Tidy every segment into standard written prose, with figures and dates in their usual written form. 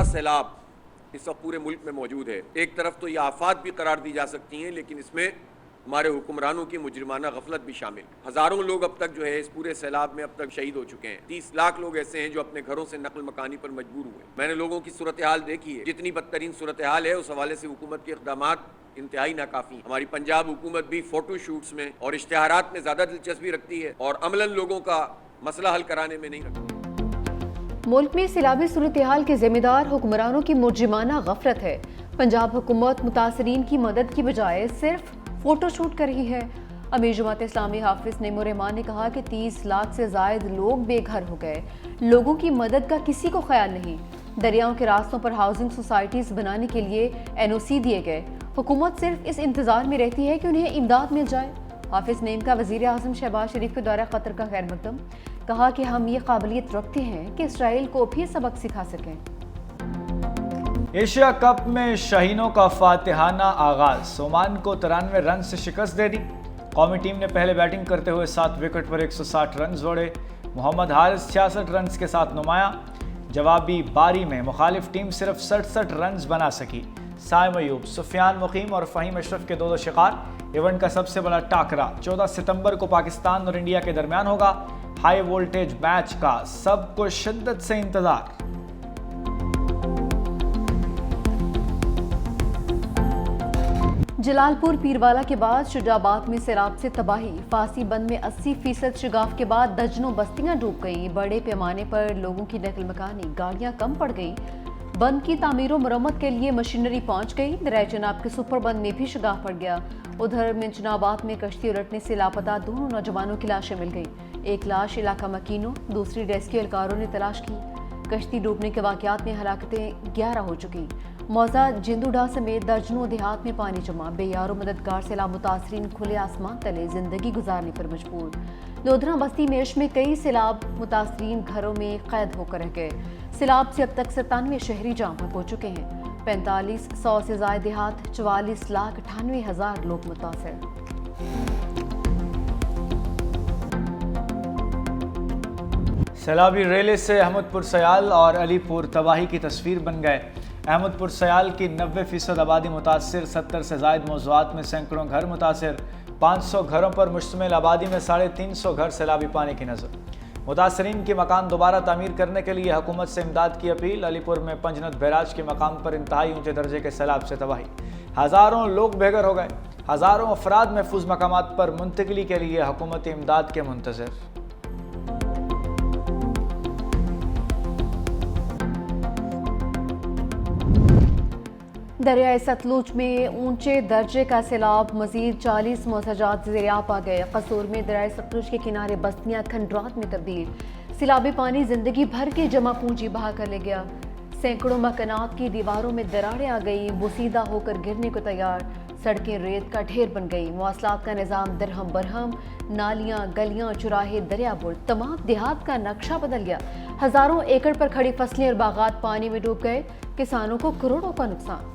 सैलाब इस वक्त पूरे मुल्क में मौजूद है। एक तरफ तो ये आफात भी करार दी जा सकती हैं, लेकिन इसमें हमारे हुक्मरानों की मुजरिमाना गफलत भी शामिल। हज़ारों लोग अब तक जो है इस पूरे सैलाब में अब तक शहीद हो चुके हैं। 30 लाख लोग ऐसे हैं जो अपने घरों से नकल मकानी पर मजबूर हुए। मैंने लोगों की सूरत हाल देखी है, जितनी बदतरीन सूरत हाल है उस हवाले से हुकूमत के इक़दामात इंतहाई नाकाफी। हमारी पंजाब हुकूमत भी फोटो शूट्स में और इश्तिहारात में ज़्यादा दिलचस्पी रखती है और अमलन लोगों का मसला हल कराने में नहीं रखती। मुल्क में सैलाबी सूरत हाल के जिम्मेदार हुक्मरानों की मुजरिमाना गफलत है। पंजाब हुकूमत मुतासरीन की मदद की बजाय सिर्फ फोटो शूट कर रही है। अमीर जमात इस्लामी हाफिज नईमुर रहमान ने कहा कि 30 लाख से जायद लोग बेघर हो गए। लोगों की मदद का किसी को ख्याल नहीं। दरियाओं के रास्तों पर हाउसिंग सोसाइटीज बनाने के लिए NOC दिए गए। हुकूमत सिर्फ इस इंतजार में रहती है कि उन्हें इमदाद मिल जाए। हाफिज नईम का वज़ीर आज़म शहबाज शरीफ के दौरा क़तर का खैर मकदम। कहा कि हम ये काबिलियत रखते हैं कि इसराइल को भी सबक सिखा सकें। एशिया कप में शाहीनों का फातिहाना आगाज, ओमान को 93 रन से शिकस्त दे दी। कौमी टीम ने पहले बैटिंग करते हुए 7 विकेट पर 160 रन जोड़े। मोहम्मद हारिस 66 रन के साथ नुमाया। जवाबी बारी में मुखालिफ टीम सिर्फ 67 रन बना सकी। साइम अयूब, सुफियान मुकीम और फ़हीम अशरफ के दो शिकार। इवेंट का सबसे बड़ा टाकरा 14 सितंबर को पाकिस्तान और इंडिया के दरमियान होगा। हाई वोल्टेज मैच का सबको शिद्दत से इंतजार। जलालपुर पीरवाला के बाद शुजाबाद में सैलाब से तबाही। फांसी बंद में 80% शिगाफ के बाद दर्जनों बस्तियां डूब गईं। बड़े पैमाने पर लोगों की नकल मकानी, गाड़ियां कम पड़ गईं। बंद की तामीर और मरम्मत के लिए मशीनरी पहुंच गई। दरिया चनाब के सुपर बंद में भी शिगाफ पड़ गया। उधर मिंचनाबाद में कश्ती उलटने से लापता 2 नौजवानों की लाशें मिल गई। एक लाश इलाका मकीनों, दूसरी रेस्क्यू एहलकारों ने तलाश की। कश्ती डूबने के वाकयात में हलाकतें 11 हो चुकी। मौजा जिंदूडा समेत दर्जनों देहात में पानी जमा। बेयारो मददगार सैलाब मुतासरीन खुले आसमान तले जिंदगी गुजारने पर मजबूर। लोधरा बस्ती मेश में कई सैलाब मुतासरीन घरों में कैद होकर रह गए। सैलाब से अब तक 97 शहरी जाम हो चुके हैं। 4500 से ज्यादा देहात, 44,98,000 लोग मुतासर। सैलाबी रेले से अहमदपुर सयाल और अलीपुर तबाही की तस्वीर बन गए। अहमदपुर सयाल की 90% आबादी मुतासर, 70 से ज़ायद मौज़ूआत में सैकड़ों घर मुतासर। 500 घरों पर मुश्तमिल आबादी में 350 घर सैलाबी पानी की नज़र। मुतासरीन के मकान दोबारा तामीर करने के लिए हुकूमत से इमदाद की अपील। अलीपुर में पंजनत बैराज के मकाम पर इंतहाई ऊंचे दर्जे के सैलाब से तबाही। हज़ारों लोग बेघर हो गए। हज़ारों अफराद महफूज मकामात पर मुंतकली के लिए हुकूमती इमदाद के मुंतज़िर। दरियाए सतलुज में ऊंचे दर्जे का सैलाब, मजीद 40 मौसजात ज़ेर-ए-आब आ गए। कसूर में दरियाए सतलुज के किनारे बस्तियां खंडरात में तब्दील। सैलाबी पानी जिंदगी भर की जमा पूंजी बहा कर ले गया। सैकड़ों मकानात की दीवारों में दरारें आ गई, बोसीदा होकर गिरने को तैयार। सड़कें रेत का ढेर बन गई। मवासलात का निज़ाम दरहम बरहम। नालियाँ, गलियाँ, चुराहे, दरिया बुर्द, तमाम देहात का नक्शा बदल गया। हज़ारों एकड़ पर खड़ी फसलें और बागात पानी में डूब गए। किसानों को करोड़ों का नुकसान।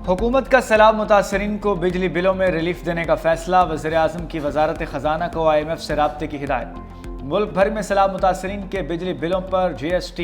हुकूमत का सैलाब मुतासरीन को बिजली बिलों में रिलीफ देने का फैसला। वज़ीर आज़म की वजारत ख़जाना को IMF से राब्ते की हिदायत। मुल्क भर में सैलाब मुतासरीन के बिजली बिलों पर GST,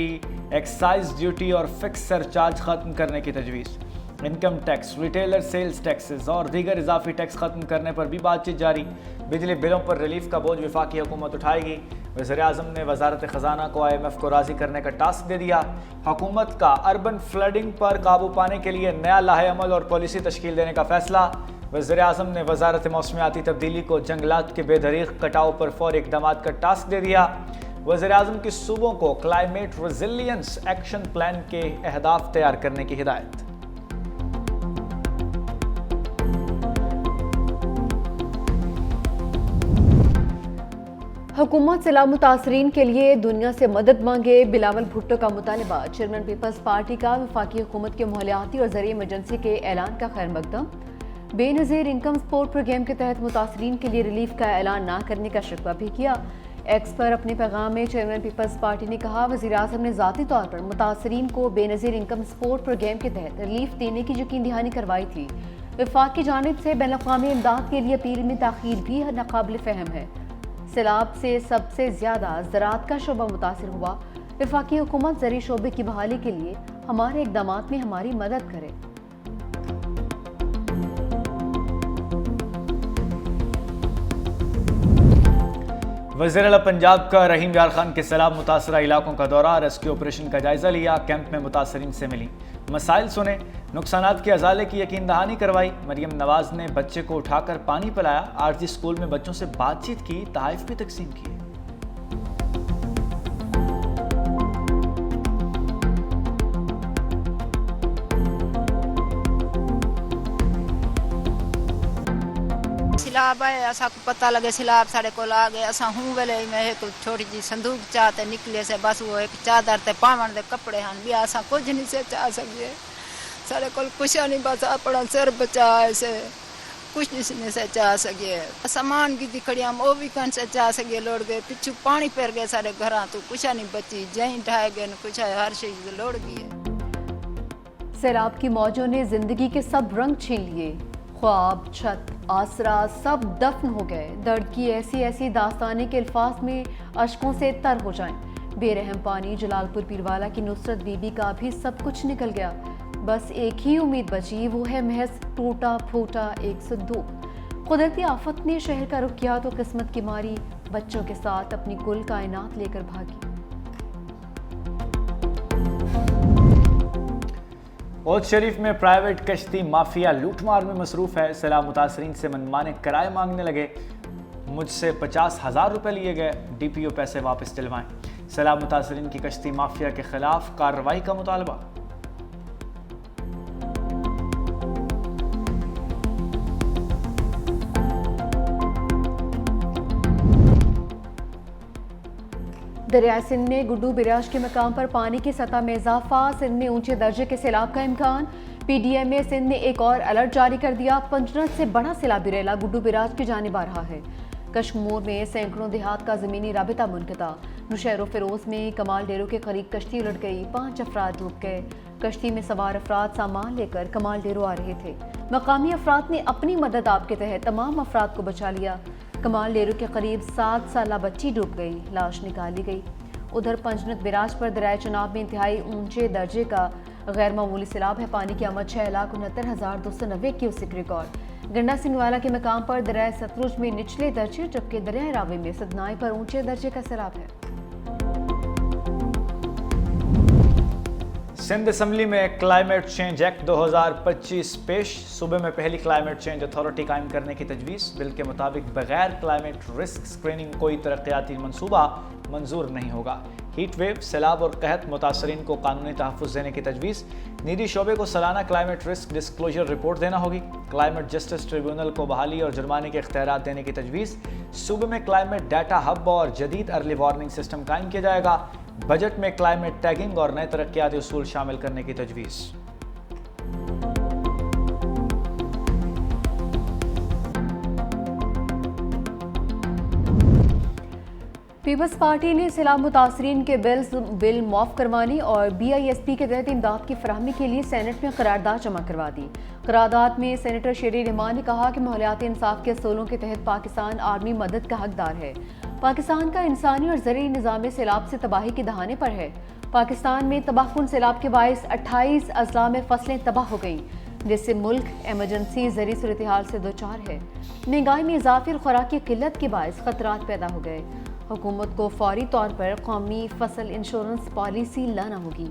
एक्साइज ड्यूटी और फिक्स सरचार्ज खत्म करने की तजवीज़। Income tax, retailer sales taxes और दीगर इजाफी टैक्स खत्म करने पर भी बातचीत जारी। बिजली बिलों पर रिलीफ का बोझ वफाकी हुकूमत उठाएगी। वज़ीर आज़म ने वजारत ख़जाना को IMF को राज़ी करने का टास्क दे दिया। हुकूमत का अर्बन फ्लडिंग पर काबू पाने के लिए नया लाहे अमल और पॉलिसी तश्कील देने का फैसला। वज़ीर आज़म ने वजारत मौसमियाती तब्दीली को जंगलात के बेदरीग कटाव पर फौरी इक़दामात का टास्क दे दिया। वज़ीर आज़म की सूबों को क्लाइमेट रेजिलियंस एक्शन प्लान के अहदाफ तैयार करने की हिदायत। हुकूमत सैलाब मुतासरीन के लिए दुनिया से मदद मांगे। बिलावल भुट्टो का मुतालबा। चेयरमैन पीपल्स पार्टी का वफाकी हुकूमत के मालियाती और ज़रिए इमरजेंसी के ऐलान का खैर मकदम। बेनज़ीर इनकम सपोर्ट प्रोग्राम के तहत मुतासरीन के लिए रिलीफ का ऐलान ना करने का शिकवा भी किया। एक्स पर अपने पैगाम में चेयरमैन पीपल्स पार्टी ने कहा, वज़ीर आज़म ने ज़ाती तौर पर मुतासरीन को बेनज़ीर इनकम सपोर्ट प्रोग्राम के तहत रिलीफ देने की यकीन दहानी करवाई थी। वफाक की जानिब से बैनुल-अक़वामी इमदाद के लिए अपील में ताख़ीर भी नाक़ाबिल फ़हम है। सैलाब से सबसे ज़्यादा ज़राअत का शोबा मुतासिर हुआ। वफाकी हुकूमत ज़री शोबे की बहाली के लिए हमारे इक़दामात में हमारी मदद करे। वज़ीर आला पंजाब का रहीम यार खान के सैलाब मुतासरा इलाकों का दौरा, रेस्क्यू ऑपरेशन का जायजा लिया, कैंप में मुतासरीन से मिली, मसाइल सुने, नुकसानात के अजाले की यकीन दहानी करवाई। मरियम नवाज ने बच्चे को उठाकर पानी पिलाया, आरजी स्कूल में बच्चों से बातचीत की, तहाइफ भी तकसीम किए। सिलाब है, असा को पता लगे सिलाब साढ़े को आ गए, असा हूँ वेले में एक छोटी जी संदूक चाहते निकले से बस वो एक चादर ते पावन दे कपड़े हैं भी असा कुछ नहीं से चाह सके, साढ़े को कुछ नहीं बस अपना सिर बचाए से कुछ नहीं से चाह सके। सामान की दिखड़िया वो भी कौन से चाह सके, लोड़ गए पिछू पानी पैर गए सारे घर तो कुछ नहीं बची, जहीं ढाए गए कुछ हर चीज लोड़ गई है। सैलाब की मौजों ने जिंदगी के सब रंग छीन लिए, ख्वाब, छत, आसरा सब दफन हो गए। दर्द की ऐसी ऐसी दास्तानें के अल्फाज में अशकों से तर हो जाएं। बेरहम पानी जलालपुर पीरवाला की नुसरत बीबी का भी सब कुछ निकल गया, बस एक ही उम्मीद बची, वो है महज टूटा फूटा एक संदूक। कुदरती आफत ने शहर का रुख किया तो किस्मत की मारी बच्चों के साथ अपनी कुल कायनात लेकर भागी। औध शरीफ में प्राइवेट कश्ती माफिया लूटमार में मसरूफ है। सैलाब मुतासरीन से मनमाने किराए मांगने लगे, मुझसे 50,000 रुपये लिए गए, DPO पैसे वापस दिलवाएं। सैलाब मुतासरीन की कश्ती माफिया के खिलाफ कार्रवाई का मुतालबा। दरिया सिंध में गुड्डू बिराज के मकाम पर पानी की सतह में इजाफा, सिंध में ऊंचे दर्जे के सैलाब का इम्कान। PDMA सिंध ने एक और अलर्ट जारी कर दिया, पंचनद से बड़ा सैलाबी रेला गुड्डू बिराज की जानिब आ रहा है। कश्मीर में सैकड़ों देहात का ज़मीनी राबिता मुनक़ता। नौशहर फिरोज में कमाल डेरो के करीब कश्ती उलट गई, 5 अफराद डूब गए। कश्ती में सवार अफराद सामान लेकर कमाल डेरो आ रहे थे। मकामी अफराद ने अपनी मदद आप के तहत तमाम अफराद को बचा लिया। कमाल डेरो के करीब 7 साला बच्ची डूब गई, लाश निकाली गई। उधर पंचनद बिराज पर दरिया चनाब में इंतहाई ऊंचे दर्जे का गैर मामूली सैलाब है। पानी की आमद 6,69,290 क्यूसेक रिकॉर्ड। गंडा सिंहवाला के मकाम पर दरिया सतलुज में निचले दर्जे, जबकि दरिया रावी में सदनाई पर ऊंचे दर्जे का सैलाब है। सिंध असम्बली में क्लाइमेट चेंज एक्ट 2025 पेश। सूबे में पहली क्लाइमेट चेंज अथॉरिटी कायम करने की तजवीज़। बिल के मुताबिक बगैर क्लाइमेट रिस्क स्क्रीनिंग कोई तरक्याती मनसूबा मंजूर नहीं होगा। हीट वेव, सैलाब और कहत मुतासरीन को कानूनी तहफ़्फ़ुज़ देने की तजवीज़। निजी शोबे को सालाना क्लाइमेट रिस्क डिस्क्लोजर रिपोर्ट देना होगी। क्लाइमेट जस्टिस ट्रिब्यूनल को बहाली और जुर्माने के इख्तियारात देने की तजवीज़। सूबे में क्लाइमेट डाटा हब और जदीद अर्ली वार्निंग सिस्टम कायम किया जाएगा। बजट में क्लाइमेट टैगिंग और नए तरक्याती उसूल शामिल करने की तजवीज़। पीपल्स पार्टी ने सैलाब मुतासरीन के बिल माफ करवाने और BISP के तहत इमदाद की फराहमी के लिए सेनेट में करारदाद जमा करवा दी। करारदाद में सेनेटर शेरी रहमान ने कहा कि माहौलियाती इंसाफ के असूलों के तहत पाकिस्तान आर्मी मदद का हकदार है। पाकिस्तान का इंसानी और ज़रूरी निज़ाम सैलाब से तबाही के दहाने पर है। पाकिस्तान में तबाहकुन सैलाब के बायस 28 अजला में फसलें तबाह हो गईं, जिससे मुल्क एमरजेंसी ज़रूरी सूरत हाल से दोचार है। महंगाई में इजाफे और खुराक की किल्लत के बायस खतरात पैदा हो गए। हुकूमत को फौरी तौर पर कौमी फसल इंश्योरेंस पॉलिसी लाना होगी।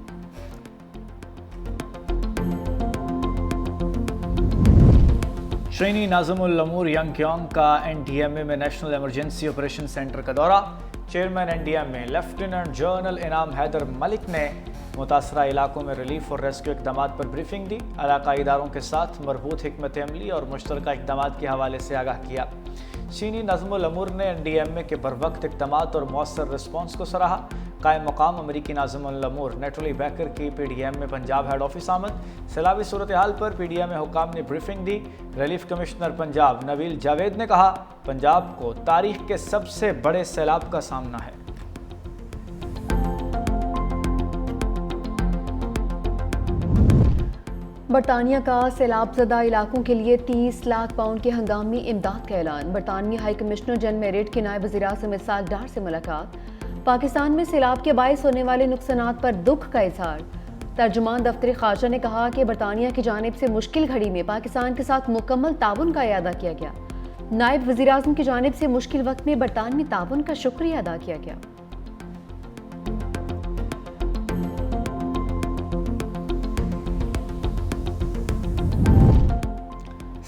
श्रीनी नाज़मुल अमूर यंगक्योंग का NDMA में नेशनल इमरजेंसी ऑपरेशन सेंटर का दौरा। चेयरमैन NDMA लेफ्टिनेंट जनरल इनाम हैदर मलिक ने मुतासरा इलाकों में रिलीफ और रेस्क्यू इक़दाम पर ब्रीफिंग दी। इलाकाई इदारों के साथ मरबूत हिकमत अमली और मुश्तरका इक़दाम के हवाले से आगाह किया। चीनी नाज़मुल अमूर ने NDMA के बरवक्त इक़दाम और मौसर रिस्पॉन्स को सराहा। कायम मकाम अमरीकी नाज़मुल अमूर नेटली बैकर की PDMA पंजाब हेड ऑफिस आमद। सैलाबी सूरत हाल पर PDMA हुकाम ने ब्रीफिंग दी। रिलीफ कमिश्नर पंजाब नवील जावेद ने कहा, पंजाब को तारीख के सबसे बड़े सैलाब का सामना है। बरतानिया का सैलाबज़दा इलाकों के लिए 30 लाख पाउंड के हंगामी इमदाद का ऐलान। बरतानिया हाई कमिश्नर जन मेरिट के नायब वज़ीर आज़म इसहाक डार से मुलाकात। पाकिस्तान में सैलाब के बायस होने वाले नुकसानात पर दुख का इजहार। तर्जुमान दफ्तर खारजा ने कहा कि बरतानिया की जानिब से मुश्किल घड़ी में पाकिस्तान के साथ मुकम्मल ताउन का अदा किया गया। नायब वज़ीर आज़म की जानिब से मुश्किल वक्त में बरतानवी ताउन का शुक्रिया अदा किया गया।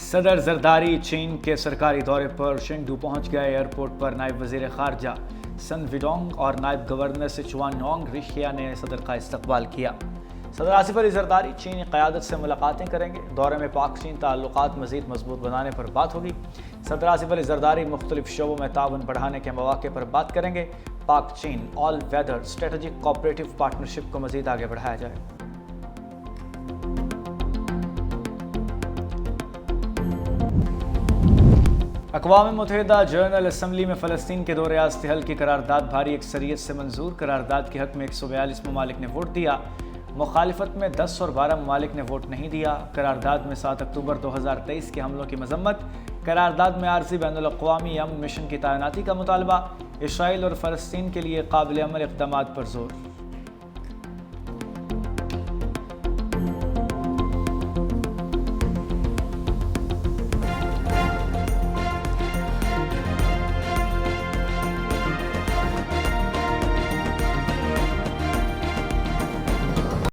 सदर जरदारी चीन के सरकारी दौरे पर शेंगडू पहुंच गए। एयरपोर्ट पर नायब वज़ीर खारजा सन विडोंग और नायब गवर्नर सिचुआन नोंग रिशिया ने सदर का इस्तकबाल किया। सदर आसिफ अली जरदारी चीनी क़यादत से मुलाकातें करेंगे। दौरे में पाक चीन ताल्लुकात मज़ीद मजबूत बनाने पर बात होगी। सदर आसिफ अली जरदारी मुख्तलिफ शोबों में ताउन बढ़ाने के मौक़े पर बात करेंगे। पाक चीन all weather strategic cooperative partnership को मज़ीद आगे बढ़ाया जाए। अक़वाम मुत्तहिदा जनरल असम्बली में फ़लस्तीन के दो रियासती हल की करारदाद भारी अक्सरियत से मंजूर। करारदाद के हक़ में 142 ममालिक ने वोट दिया। मुखालिफत में 10 और 12 ममालिक ने वोट नहीं दिया। करारदाद में 7 अक्टूबर 2023 के हमलों की मजम्मत। करारदाद में आर्ज़ी बैनुल-अक़वामी अमन मिशन की तैनाती का मुतालबा। इसराइल और फ़लस्तीन के लिए काबिल अमल इक़दामात पर जोर।